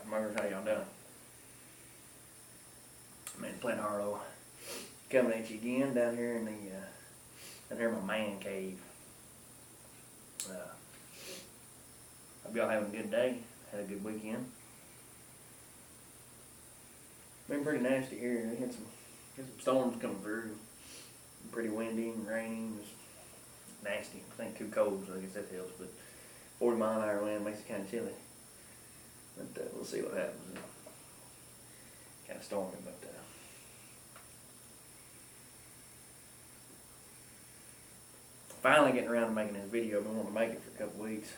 Muggers, how y'all doing? Man, playing Harlow. Coming at you again down here in the down here in my man cave. Hope y'all having a good day. Had a good weekend. Been pretty nasty here. We had some storms coming through. Pretty windy and rainy. It was nasty. I think too cold, so I guess that helps. But 40-mile-an-hour wind makes it kind of chilly. But we'll see what happens. Kind of stormy, but finally getting around to making this video. I've been wanting to make it for a couple weeks.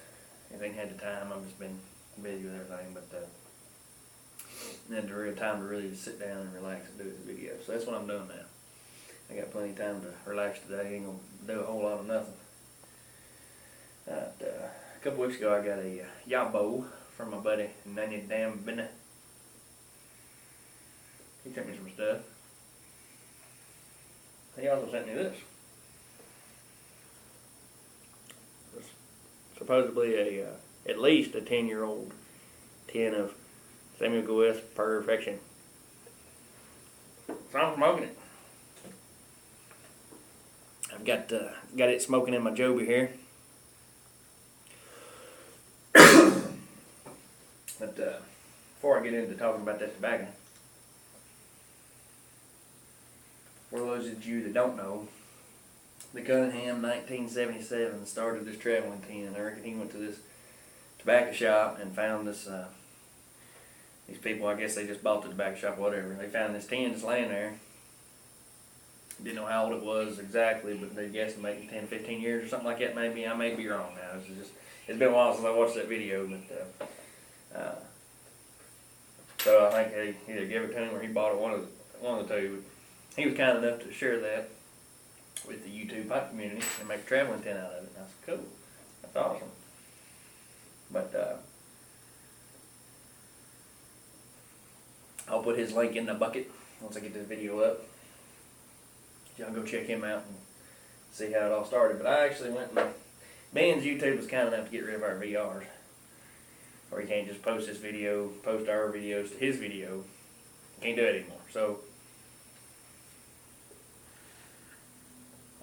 I ain't had the time. I've just been busy with everything, but had the real time to really just sit down and relax and do this video. So that's what I'm doing now. I got plenty of time to relax today. Ain't gonna do a whole lot of nothing. A couple weeks ago, I got a yabo from my buddy Nunya Damnbidness. He sent me some stuff. He also sent me this. It's supposedly at least a 10-year-old tin of semi-Goes perfection. So I'm smoking it. I've got it smoking in my Joby here. But before I get into talking about that tobacco, for those of you that don't know, the Cunningham 1977 started this Travelin tin. I reckon he went to this tobacco shop and found this. These people, I guess they just bought the tobacco shop, whatever. They found this tin just laying there. Didn't know how old it was exactly, but they guessed maybe 10, 15 years or something like that. Maybe I may be wrong now. It's been a while since I watched that video, but so I think they either gave it to him or he bought it, one of the two. But he was kind enough to share that with the YouTube pipe community and make a Travelin tin out of it. And I said, cool, that's awesome. But I'll put his link in the bucket once I get this video up. Y'all go check him out and see how it all started. But I actually went and Ben's YouTube was kind enough to get rid of our VRs. Or he can't just post this video, post our videos to his video. Can't do it anymore. So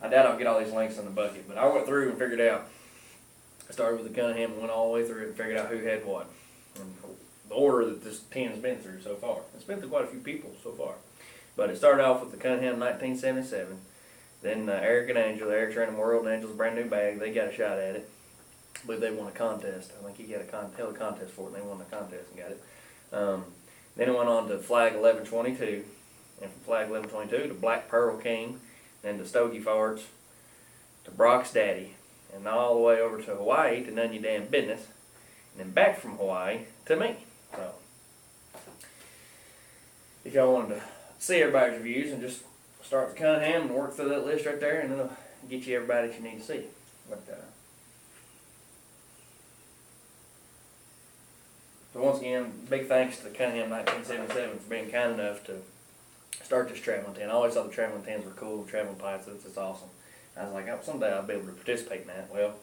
I doubt I'll get all these links in the bucket. But I went through and figured out. I started with the Cunningham and went all the way through it and figured out who had what. And the order that this tin's been through so far. It's been through quite a few people so far. But it started off with the Cunningham 1977. Then Eric and Angel, Eric's Random World and Angel's Brand New Bag, they got a shot at it. I believe they won a contest. I think he got held a contest for it, and they won the contest and got it. Then it went on to Flag 1122, and from Flag 1122 to Black Pearl King, then to Stogie Farts, to Brock's Daddy, and all the way over to Hawaii to Nunya Damnbidness, and then back from Hawaii to me. So, if y'all wanted to see everybody's reviews and just start with Cunningham and work through that list right there, and it'll get you everybody that you need to see. But so once again, big thanks to the Cunningham 1977 for being kind enough to start this Travelin tin. I always thought the Travelin tins were cool, Travelin pipes, it's awesome. I was like, oh, someday I'll be able to participate in that. Well,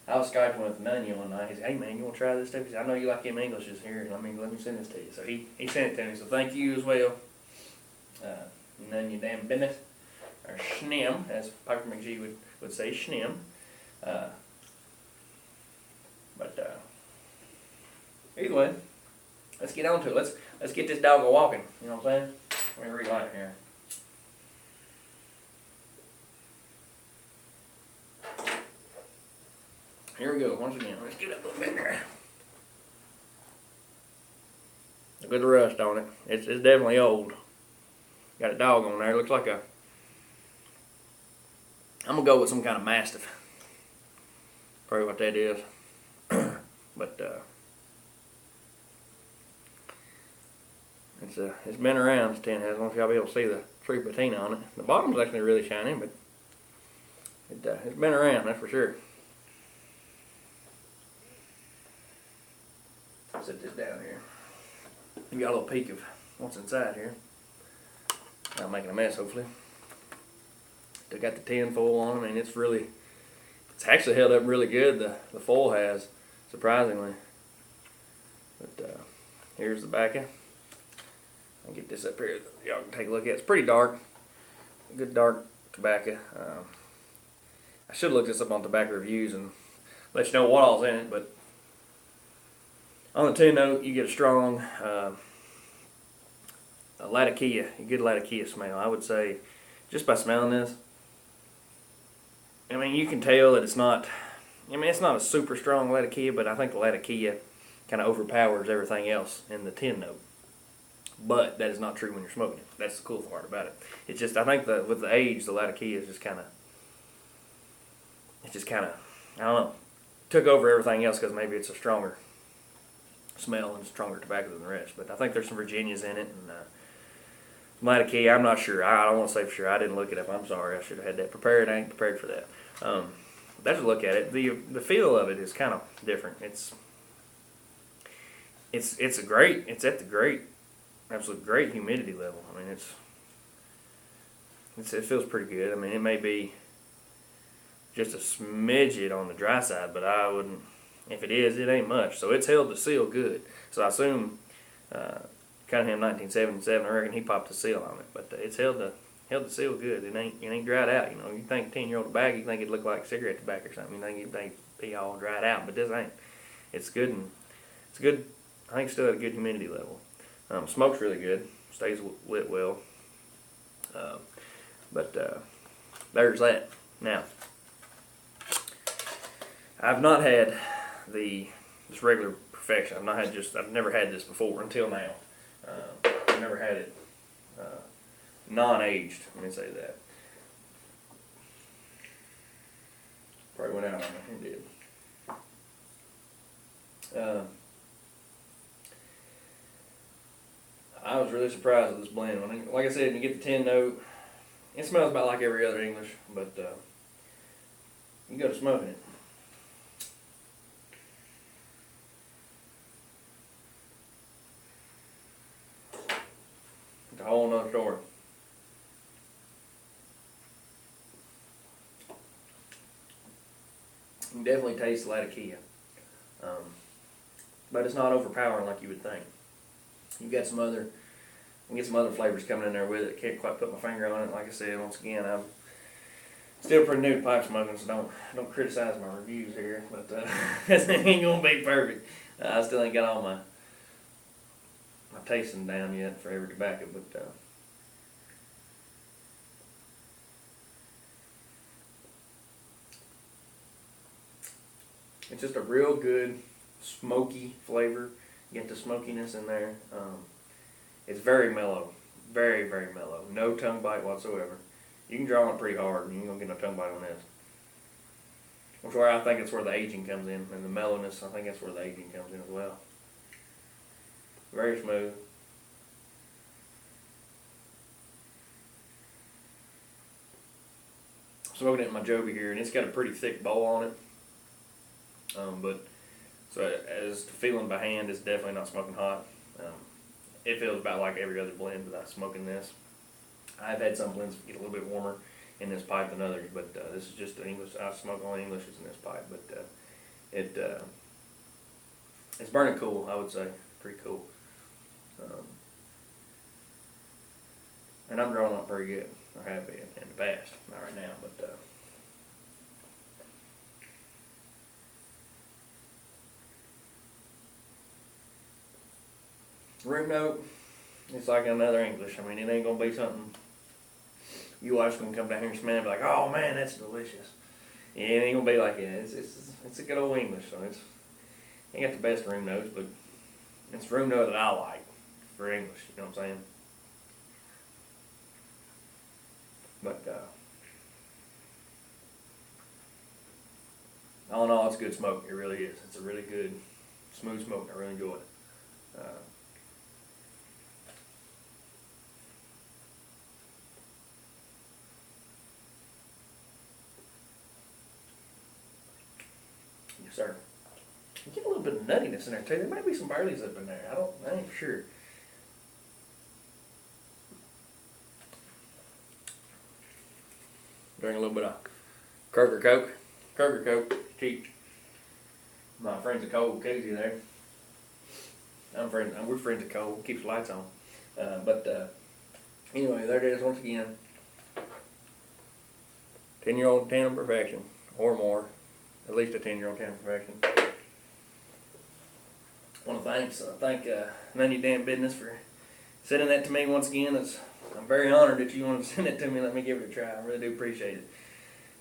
I was Skyping with Nunya one night. He said, hey man, you want to try this stuff? He said, I know you like them Englishes here. Let me send this to you. So he sent it to me. So thank you as well. Nunya Damnbidness, or Schnim, as Piper McGee would say, Schnim. But either way, let's get on to it. Let's get this dog walking. You know what I'm saying? Let me relight it here. Here we go. Once again, let's get up a little bit there. A good rust on it. It's definitely old. Got a dog on there. Looks like I'm gonna go with some kind of Mastiff. Probably what that is. But it's been around. This tin has. I don't know if y'all be able to see the tree patina on it. The bottom's actually really shiny, but it's been around. That's for sure. Set this down here. You got a little peek of what's inside here. Not making a mess, hopefully. Still got the tin foil on. I mean, it's actually held up really good. The foil has, surprisingly. But Here's the tobacco. I'll get this up here. Y'all can take a look at it. It's pretty dark. Good dark tobacco. I should look this up on tobacco reviews and let you know what all's in it, but on the tin note, you get a strong a latakia, a good latakia smell. I would say, just by smelling this, I mean, you can tell that it's not, I mean, it's not a super strong latakia, but I think the latakia kind of overpowers everything else in the tin note. But that is not true when you're smoking it. That's the cool part about it. It's just, I think that with the age, the latakia is just kind of, it's just kind of, I don't know, took over everything else because maybe it's a stronger smell and stronger tobacco than the rest. But I think there's some Virginias in it, and latakia, I'm not sure. I don't want to say for sure. I didn't look it up. I'm sorry. I should have had that prepared. I ain't prepared for that. Let's look at it. The feel of it is kind of different. It's a great. It's at the great, absolute great humidity level. I mean, it feels pretty good. I mean, it may be just a smidget on the dry side, but I wouldn't. If it is, it ain't much. So it's held the seal good. So I assume Cunningham 1977. I reckon he popped the seal on it, but it's held the seal good. It ain't dried out. You know, you think 10-year-old tobacco, you think it look like cigarette tobacco or something. You think it'd be all dried out, but this ain't. It's good, and it's good. I think it's still at a good humidity level. Smoke's really good. Stays lit well. There's that. Now, I've not had this regular perfection. I've never had this before until now. I've never had it non-aged. Let me say that. Probably went out on me. It did. I was really surprised with this blend. Like I said, when you get the tin note, it smells about like every other English, but you go to smoking it. It's a whole nother story. You can definitely taste the latakia, but it's not overpowering like you would think. You get some other flavors coming in there with it. Can't quite put my finger on it. Like I said, once again, I'm still pretty new to pipe smoking, so don't criticize my reviews here. But this ain't gonna be perfect. I still ain't got all my tasting down yet for every tobacco, but it's just a real good smoky flavor. You get the smokiness in there. It's very mellow, very, very mellow. No tongue bite whatsoever. You can draw on it pretty hard, and you ain't gonna get no tongue bite on this. Which where I think it's where the aging comes in, and the mellowness. I think that's where the aging comes in as well. Very smooth. Smoking it in my Joby here, and it's got a pretty thick bowl on it. So as the feeling by hand, it's definitely not smoking hot. It feels about like every other blend without smoking this. I've had some blends get a little bit warmer in this pipe than others, but this is just the English. I smoke only Englishes in this pipe, but it's burning cool. I would say pretty cool, and I'm drawing up pretty good. I have been in the past, not right now, but. Room note, it's like another English. I mean, it ain't gonna be something you watch gonna come down here and smell and be like, oh man, that's delicious. Yeah, it ain't gonna be like that. It's a good old English, so ain't got the best room notes, but it's room note that I like for English. You know what I'm saying? But all in all, it's good smoke. It really is. It's a really good, smooth smoke. I really enjoy it. Yes, sir. You get a little bit of nuttiness in there too. There might be some barleys up in there. I ain't for sure. Drink a little bit of Kroger Coke. Kroger Coke, cheap. My friend's a cold koozie there. I'm we're friends of Cole. Keeps the lights on. Anyway, there it is once again. 10-year-old tan of perfection, or more. At least a 10-year-old tan of perfection. I want to thank Nunya Damnbidness for sending that to me once again. I'm very honored that you want to send it to me and let me give it a try. I really do appreciate it.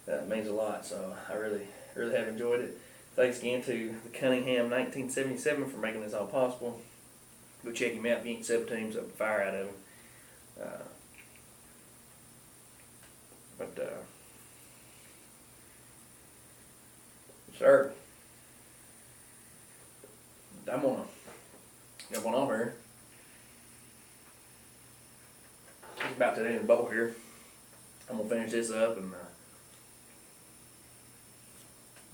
That means a lot, so I really have enjoyed it. Thanks again to the Cunningham 1977 for making this all possible. Go check him out if you ain't sub teams up the fire out of him. Sir, I'm gonna get one off here. It's about to end the bowl here. I'm gonna finish this up and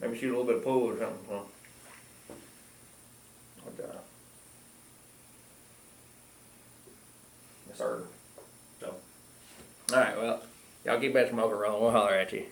maybe shoot a little bit of pool or something. Yes, sir. So, all right. Well, y'all get back to smoking, rolling. We'll holler at you.